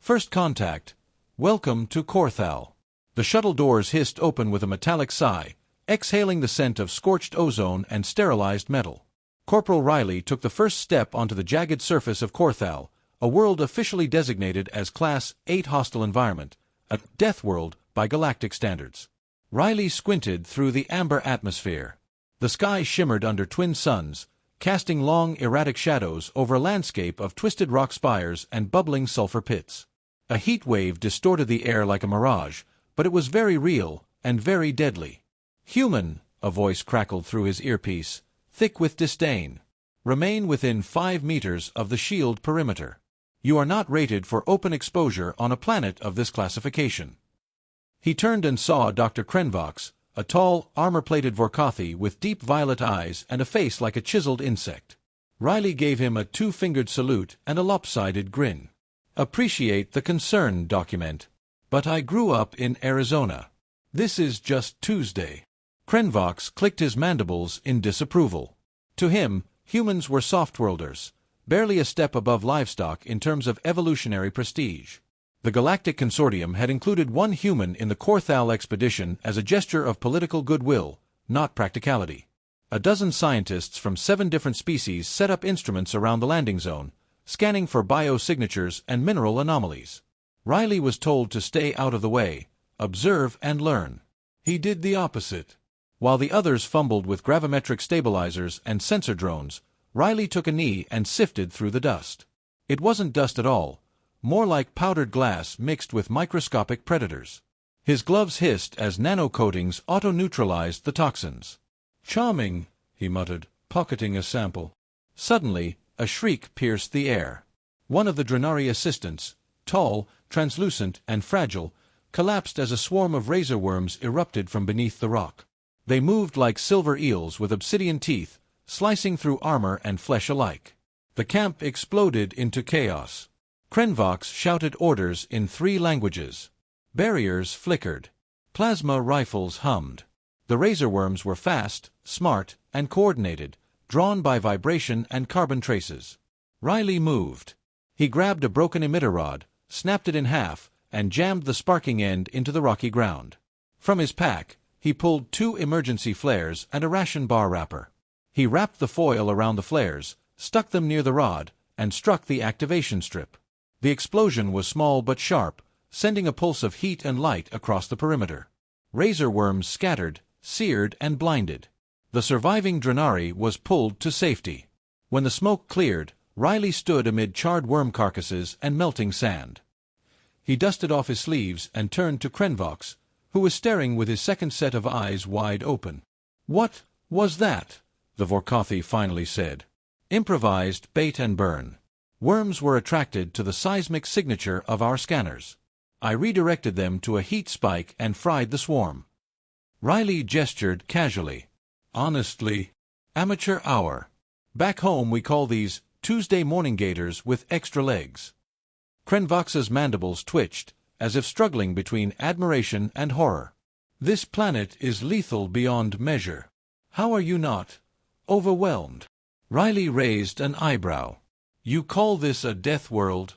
First contact. Welcome to Korr'Thal. The shuttle doors hissed open with a metallic sigh, exhaling the scent of scorched ozone and sterilized metal. Corporal Riley took the first step onto the jagged surface of Korr'Thal, a world officially designated as Class 8 hostile environment, a Deathworld by galactic standards. Riley squinted through the amber atmosphere. The sky shimmered under twin suns, casting long, erratic shadows over a landscape of twisted rock spires and bubbling sulfur pits. A heat wave distorted the air like a mirage, but it was very real and very deadly. "Human," a voice crackled through his earpiece, thick with disdain. "Remain within 5 meters of the shield perimeter. You are not rated for open exposure on a planet of this classification." He turned and saw Dr. Krenvox, a tall, armor-plated Vorkathi with deep violet eyes and a face like a chiseled insect. Riley gave him a 2-fingered salute and a lopsided grin. "Appreciate the concern, document. But I grew up in Arizona. This is just Tuesday." Krenvox clicked his mandibles in disapproval. To him, humans were soft-worlders, barely a step above livestock in terms of evolutionary prestige. The Galactic Consortium had included one human in the Korr'Thal expedition as a gesture of political goodwill, not practicality. A dozen scientists from 7 different species set up instruments around the landing zone, scanning for biosignatures and mineral anomalies. Riley was told to stay out of the way, observe and learn. He did the opposite. While the others fumbled with gravimetric stabilizers and sensor drones, Riley took a knee and sifted through the dust. It wasn't dust at all, more like powdered glass mixed with microscopic predators. His gloves hissed as nanocoatings auto-neutralized the toxins. "Charming," he muttered, pocketing a sample. Suddenly, a shriek pierced the air. One of the Drenari assistants, tall, translucent, and fragile, collapsed as a swarm of razor worms erupted from beneath the rock. They moved like silver eels with obsidian teeth, slicing through armor and flesh alike. The camp exploded into chaos. Krenvox shouted orders in 3 languages. Barriers flickered. Plasma rifles hummed. The razor worms were fast, smart, and coordinated, drawn by vibration and carbon traces. Riley moved. He grabbed a broken emitter rod, snapped it in half, and jammed the sparking end into the rocky ground. From his pack, he pulled 2 emergency flares and a ration bar wrapper. He wrapped the foil around the flares, stuck them near the rod, and struck the activation strip. The explosion was small but sharp, sending a pulse of heat and light across the perimeter. Razor worms scattered, seared, and blinded. The surviving Drenari was pulled to safety. When the smoke cleared, Riley stood amid charred worm carcasses and melting sand. He dusted off his sleeves and turned to Krenvox, who was staring with his second set of eyes wide open. "What was that?" the Vorkathi finally said. "Improvised bait and burn. Worms were attracted to the seismic signature of our scanners. I redirected them to a heat spike and fried the swarm." Riley gestured casually. "Honestly, amateur hour. Back home we call these Tuesday morning gators with extra legs." Krenvox's mandibles twitched, as if struggling between admiration and horror. "This planet is lethal beyond measure. How are you not overwhelmed?" Riley raised an eyebrow. "You call this a death world?"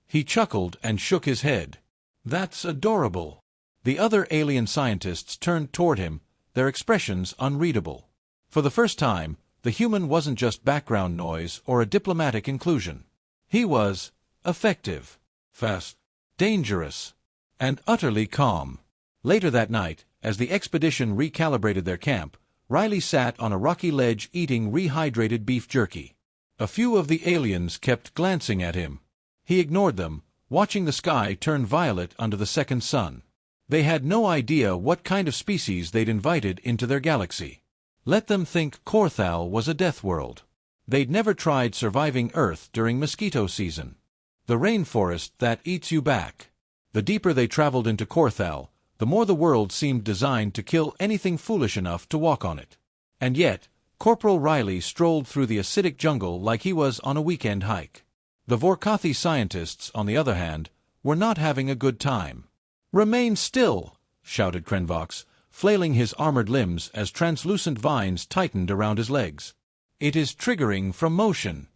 He chuckled and shook his head. "That's adorable." The other alien scientists turned toward him, their expressions unreadable. For the first time, the human wasn't just background noise or a diplomatic inclusion. He was effective, fast, dangerous, and utterly calm. Later that night, as the expedition recalibrated their camp, Riley sat on a rocky ledge eating rehydrated beef jerky. A few of the aliens kept glancing at him. He ignored them, watching the sky turn violet under the second sun. They had no idea what kind of species they'd invited into their galaxy. Let them think Korr'Thal was a death world. They'd never tried surviving Earth during mosquito season. The rainforest that eats you back. The deeper they traveled into Korr'Thal, the more the world seemed designed to kill anything foolish enough to walk on it. And yet, Corporal Riley strolled through the acidic jungle like he was on a weekend hike. The Vorkathi scientists, on the other hand, were not having a good time. "Remain still!" shouted Krenvox, flailing his armored limbs as translucent vines tightened around his legs. "It is triggering from motion."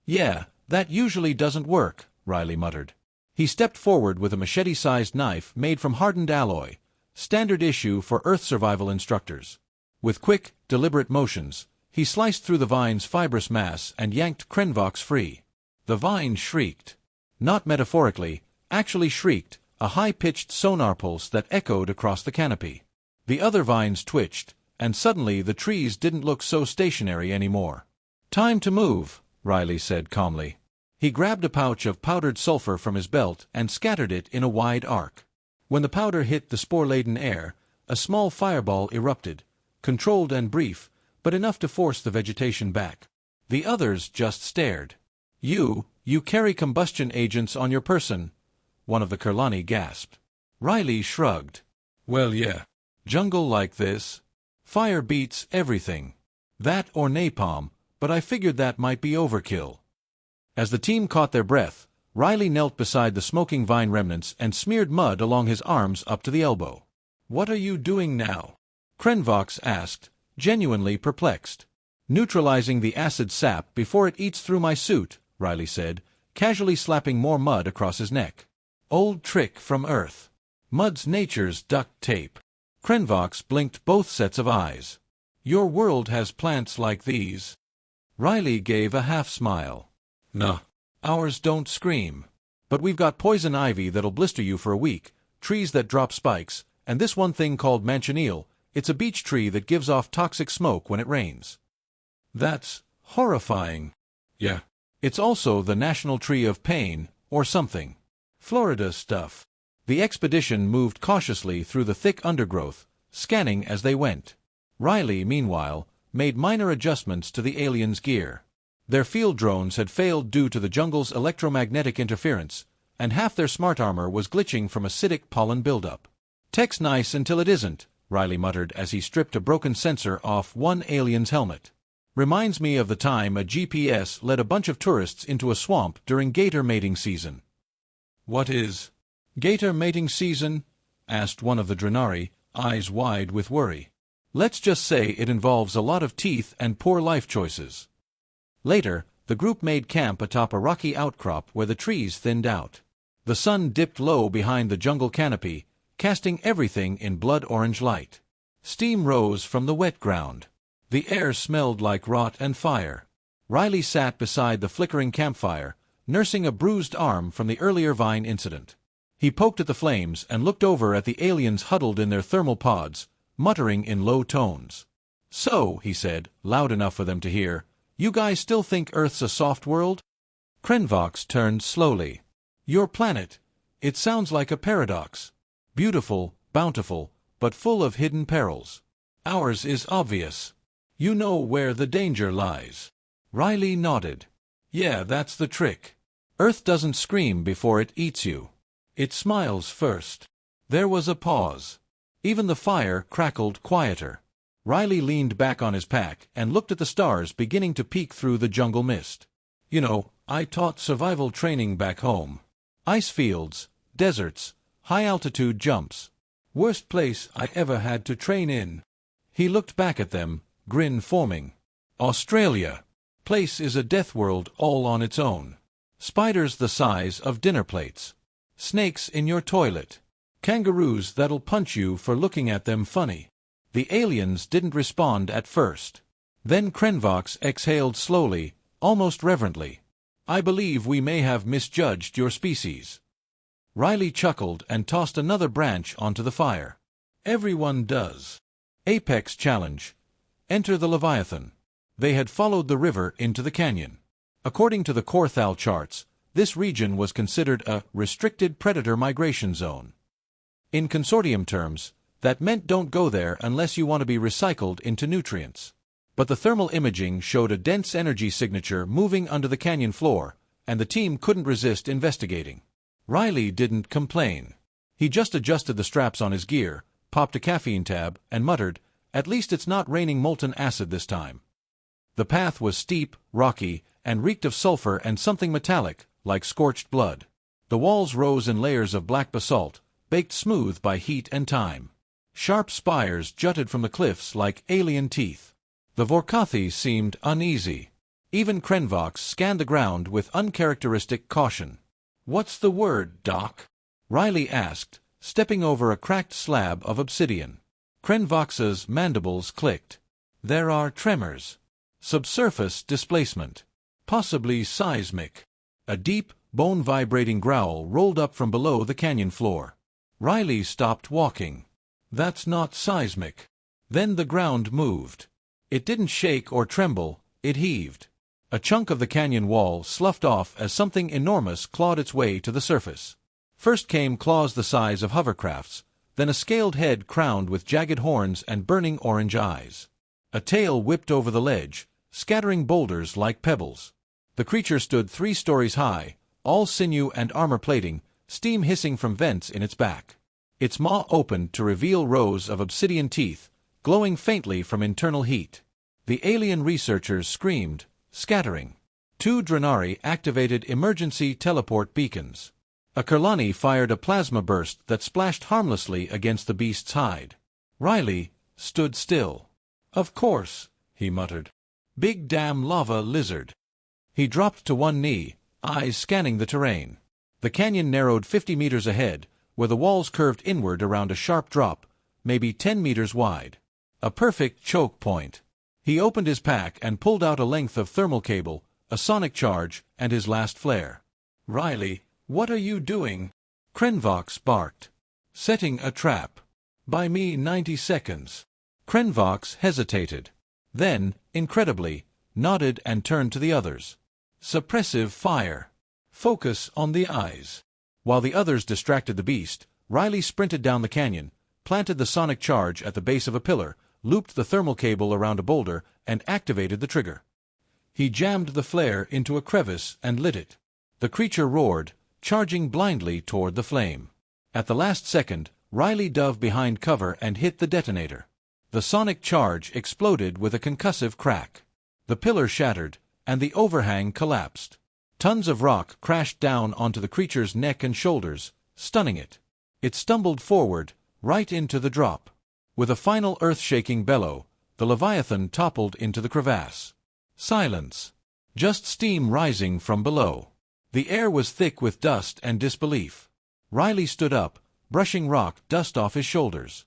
"Yeah, that usually doesn't work," Riley muttered. He stepped forward with a machete-sized knife made from hardened alloy, standard issue for Earth survival instructors. With quick, deliberate motions, he sliced through the vine's fibrous mass and yanked Korr'Thal free. The vine shrieked. Not metaphorically, actually shrieked, a high-pitched sonar pulse that echoed across the canopy. The other vines twitched, and suddenly the trees didn't look so stationary anymore. "Time to move," Riley said calmly. He grabbed a pouch of powdered sulfur from his belt and scattered it in a wide arc. When the powder hit the spore-laden air, a small fireball erupted, controlled and brief, but enough to force the vegetation back. The others just stared. You carry combustion agents on your person," one of the Korr'Thal gasped. Riley shrugged. "Well, yeah. Jungle like this. Fire beats everything. That or napalm, but I figured that might be overkill." As the team caught their breath, Riley knelt beside the smoking vine remnants and smeared mud along his arms up to the elbow. "What are you doing now?" Korr'Thal asked, genuinely perplexed. "Neutralizing the acid sap before it eats through my suit," Riley said, casually slapping more mud across his neck. "Old trick from Earth. Mud's nature's duct tape." Korr'Thal blinked both sets of eyes. "Your world has plants like these?" Riley gave a half-smile. "Nah. Ours don't scream. But we've got poison ivy that'll blister you for a week, trees that drop spikes, and this one thing called manchineel. It's a beech tree that gives off toxic smoke when it rains." "That's horrifying." "Yeah. It's also the national tree of pain, or something. Florida stuff." The expedition moved cautiously through the thick undergrowth, scanning as they went. Riley, meanwhile, made minor adjustments to the aliens' gear. Their field drones had failed due to the jungle's electromagnetic interference, and half their smart armor was glitching from acidic pollen buildup. "Tech's nice until it isn't," Riley muttered as he stripped a broken sensor off one alien's helmet. "Reminds me of the time a GPS led a bunch of tourists into a swamp during gator mating season." "What is gator mating season?" asked one of the Drenari, eyes wide with worry. "Let's just say it involves a lot of teeth and poor life choices." Later, the group made camp atop a rocky outcrop where the trees thinned out. The sun dipped low behind the jungle canopy, casting everything in blood-orange light. Steam rose from the wet ground. The air smelled like rot and fire. Riley sat beside the flickering campfire, nursing a bruised arm from the earlier vine incident. He poked at the flames and looked over at the aliens huddled in their thermal pods, muttering in low tones. "So," he said, loud enough for them to hear, "you guys still think Earth's a soft world?" Korr'Thal turned slowly. "Your planet. It sounds like a paradox. Beautiful, bountiful, but full of hidden perils. Ours is obvious. You know where the danger lies." Riley nodded. "Yeah, that's the trick. Earth doesn't scream before it eats you. It smiles first." There was a pause. Even the fire crackled quieter. Riley leaned back on his pack and looked at the stars beginning to peek through the jungle mist. "You know, I taught survival training back home. Ice fields, deserts, high-altitude jumps. Worst place I ever had to train in." He looked back at them, grin forming. "Australia. Place is a death world all on its own. Spiders the size of dinner plates. Snakes in your toilet. Kangaroos that'll punch you for looking at them funny." The aliens didn't respond at first. Then Korr'Thal exhaled slowly, almost reverently. "I believe we may have misjudged your species." Riley chuckled and tossed another branch onto the fire. "Everyone does. Apex challenge. Enter the Leviathan." They had followed the river into the canyon. According to the Korr'Thal charts, this region was considered a restricted predator migration zone. In consortium terms, that meant don't go there unless you want to be recycled into nutrients. But the thermal imaging showed a dense energy signature moving under the canyon floor, and the team couldn't resist investigating. Riley didn't complain. He just adjusted the straps on his gear, popped a caffeine tab, and muttered, "At least it's not raining molten acid this time." The path was steep, rocky, and reeked of sulfur and something metallic, like scorched blood. The walls rose in layers of black basalt, baked smooth by heat and time. Sharp spires jutted from the cliffs like alien teeth. The Korr'Thal seemed uneasy. Even Korr'Thal scanned the ground with uncharacteristic caution. "What's the word, Doc?" Riley asked, stepping over a cracked slab of obsidian. Korr'Thal's mandibles clicked. "There are tremors. Subsurface displacement. Possibly seismic." A deep, bone-vibrating growl rolled up from below the canyon floor. Riley stopped walking. "That's not seismic." Then the ground moved. It didn't shake or tremble, it heaved. A chunk of the canyon wall sloughed off as something enormous clawed its way to the surface. First came claws the size of hovercrafts, then a scaled head crowned with jagged horns and burning orange eyes. A tail whipped over the ledge, scattering boulders like pebbles. The creature stood 3 stories high, all sinew and armor plating, steam hissing from vents in its back. Its maw opened to reveal rows of obsidian teeth, glowing faintly from internal heat. The alien researchers screamed, scattering. 2 Drenari activated emergency teleport beacons. A Korr'Thal fired a plasma burst that splashed harmlessly against the beast's hide. Riley stood still. "Of course," he muttered. "Big damn lava lizard." He dropped to one knee, eyes scanning the terrain. The canyon narrowed 50 meters ahead, where the walls curved inward around a sharp drop, maybe 10 meters wide. A perfect choke point. He opened his pack and pulled out a length of thermal cable, a sonic charge, and his last flare. "Riley, what are you doing?" Korr'Thal barked. "Setting a trap. Buy me 90 seconds. Korr'Thal hesitated. Then, incredibly, nodded and turned to the others. "Suppressive fire. Focus on the eyes." While the others distracted the beast, Riley sprinted down the canyon, planted the sonic charge at the base of a pillar, looped the thermal cable around a boulder, and activated the trigger. He jammed the flare into a crevice and lit it. The creature roared, charging blindly toward the flame. At the last second, Riley dove behind cover and hit the detonator. The sonic charge exploded with a concussive crack. The pillar shattered, and the overhang collapsed. Tons of rock crashed down onto the creature's neck and shoulders, stunning it. It stumbled forward, right into the drop. With a final earth-shaking bellow, the Leviathan toppled into the crevasse. Silence. Just steam rising from below. The air was thick with dust and disbelief. Riley stood up, brushing rock dust off his shoulders.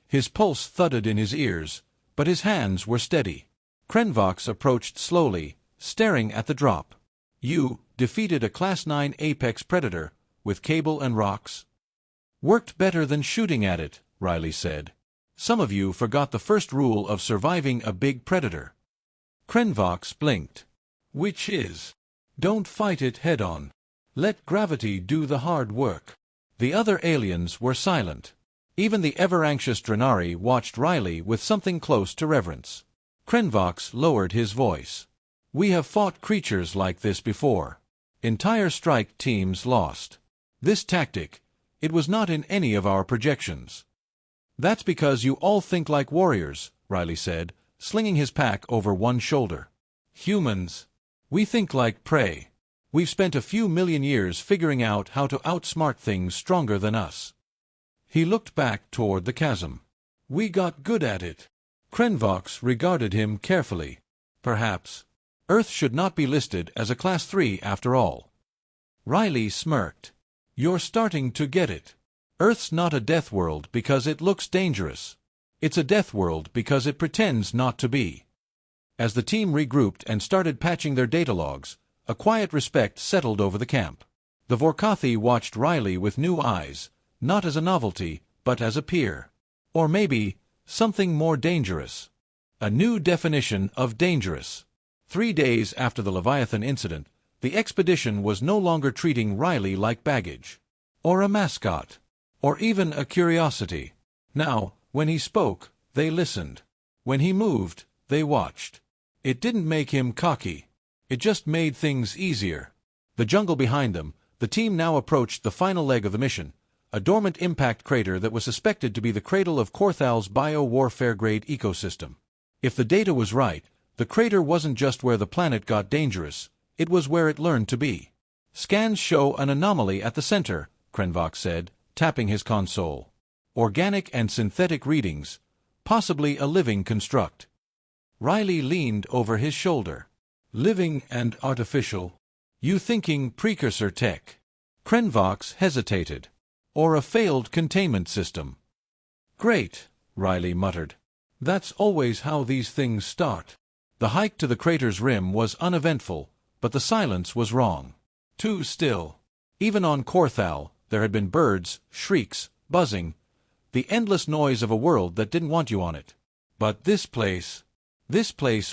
His pulse thudded in his ears, but his hands were steady. Korr'Thal approached slowly, staring at the drop. "You defeated a Class 9 apex predator, with cable and rocks?" "Worked better than shooting at it," Riley said. "Some of you forgot the first rule of surviving a big predator." Korr'Thal blinked. "Which is? Don't fight it head-on. Let gravity do the hard work." The other aliens were silent. Even the ever-anxious Drenari watched Riley with something close to reverence. Korr'Thal lowered his voice. "We have fought creatures like this before. Entire strike teams lost. This tactic, it was not in any of our projections." "That's because you all think like warriors," Riley said, slinging his pack over one shoulder. "Humans, we think like prey. We've spent a few million years figuring out how to outsmart things stronger than us." He looked back toward the chasm. "We got good at it." Korr'Thal regarded him carefully. "Perhaps. Earth should not be listed as a Class 3 after all." Riley smirked. "You're starting to get it. Earth's not a death world because it looks dangerous. It's a death world because it pretends not to be." As the team regrouped and started patching their data logs, a quiet respect settled over the camp. The Korr'Thal watched Riley with new eyes, not as a novelty, but as a peer. Or maybe, something more dangerous. A new definition of dangerous. 3 days after the Leviathan incident, the expedition was no longer treating Riley like baggage. Or a mascot. Or even a curiosity. Now, when he spoke, they listened. When he moved, they watched. It didn't make him cocky. It just made things easier. The jungle behind them, the team now approached the final leg of the mission, a dormant impact crater that was suspected to be the cradle of Korr'Thal's bio-warfare-grade ecosystem. If the data was right, the crater wasn't just where the planet got dangerous, it was where it learned to be. "Scans show an anomaly at the center," Korr'Thal said, tapping his console. "Organic and synthetic readings, possibly a living construct." Riley leaned over his shoulder. "Living and artificial? You thinking precursor tech?" Korr'Thal hesitated. Or a failed containment system. Great, Riley muttered. That's always how these things start. The hike to the crater's rim was uneventful, but the silence was wrong. Too still. Even on Korr'Thal, there had been birds, shrieks, buzzing, the endless noise of a world that didn't want you on it. But this place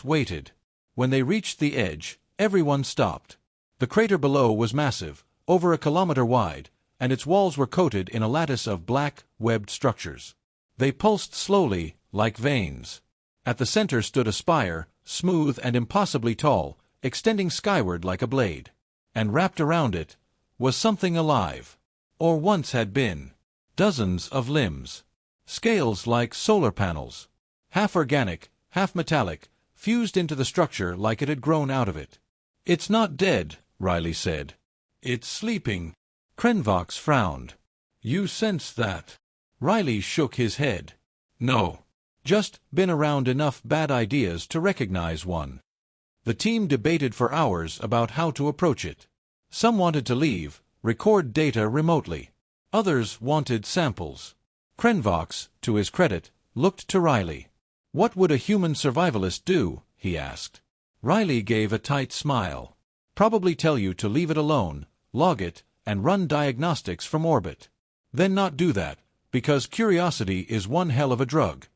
waited. When they reached the edge, everyone stopped. The crater below was massive, over a kilometer wide, and its walls were coated in a lattice of black, webbed structures. They pulsed slowly, like veins. At the center stood a spire, smooth and impossibly tall, extending skyward like a blade. And wrapped around it was something alive. Or once had been. Dozens of limbs. Scales like solar panels. Half organic, half metallic, fused into the structure like it had grown out of it. It's not dead, Riley said. It's sleeping. Korr'Thal frowned. You sense that? Riley shook his head. No. Just been around enough bad ideas to recognize one. The team debated for hours about how to approach it. Some wanted to leave, record data remotely. Others wanted samples. Korr'Thal, to his credit, looked to Riley. What would a human survivalist do? He asked. Riley gave a tight smile. Probably tell you to leave it alone, log it, and run diagnostics from orbit. Then not do that, because curiosity is one hell of a drug.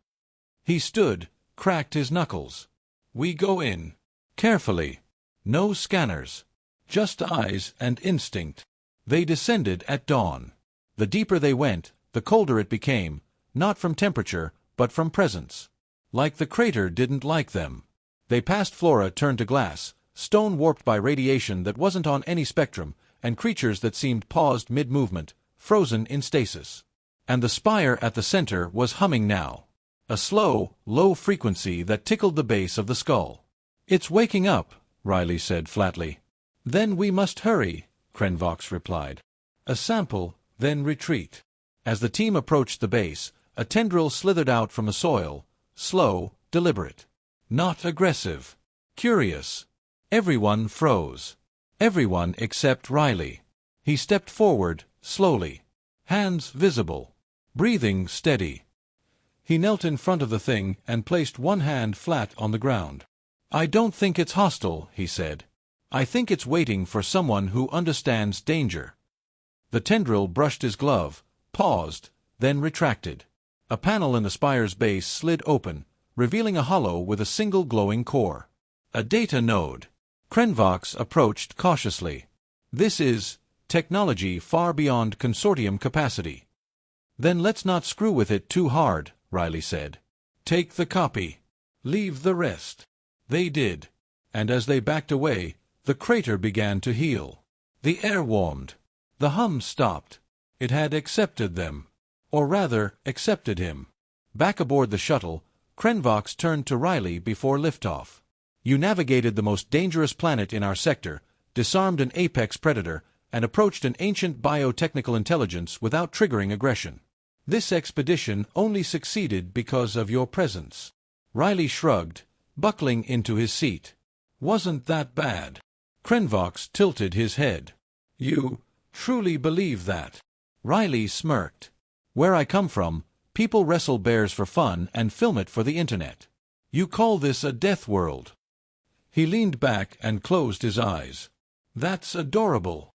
He stood, cracked his knuckles. We go in. Carefully. No scanners. Just eyes and instinct. They descended at dawn. The deeper they went, the colder it became, not from temperature, but from presence. Like the crater didn't like them. They passed flora turned to glass, stone warped by radiation that wasn't on any spectrum, and creatures that seemed paused mid-movement, frozen in stasis. And the spire at the center was humming now. A slow, low frequency that tickled the base of the skull. It's waking up, Riley said flatly. Then we must hurry, Korr'Thal replied. A sample, then retreat. As the team approached the base, a tendril slithered out from the soil, slow, deliberate. Not aggressive. Curious. Everyone froze. Everyone except Riley. He stepped forward, slowly. Hands visible. Breathing steady. He knelt in front of the thing and placed one hand flat on the ground. I don't think it's hostile, he said. I think it's waiting for someone who understands danger. The tendril brushed his glove, paused, then retracted. A panel in the spire's base slid open, revealing a hollow with a single glowing core. A data node. Korr'Thal approached cautiously. This is technology far beyond consortium capacity. Then let's not screw with it too hard, Riley said. Take the copy. Leave the rest. They did. And as they backed away, the crater began to heal. The air warmed. The hum stopped. It had accepted them. Or rather, accepted him. Back aboard the shuttle, Korr'Thal turned to Riley before liftoff. You navigated the most dangerous planet in our sector, disarmed an apex predator, and approached an ancient biotechnical intelligence without triggering aggression. This expedition only succeeded because of your presence. Riley shrugged, buckling into his seat. Wasn't that bad? Korr'Thal tilted his head. You truly believe that? Riley smirked. Where I come from, people wrestle bears for fun and film it for the internet. You call this a death world? He leaned back and closed his eyes. That's adorable.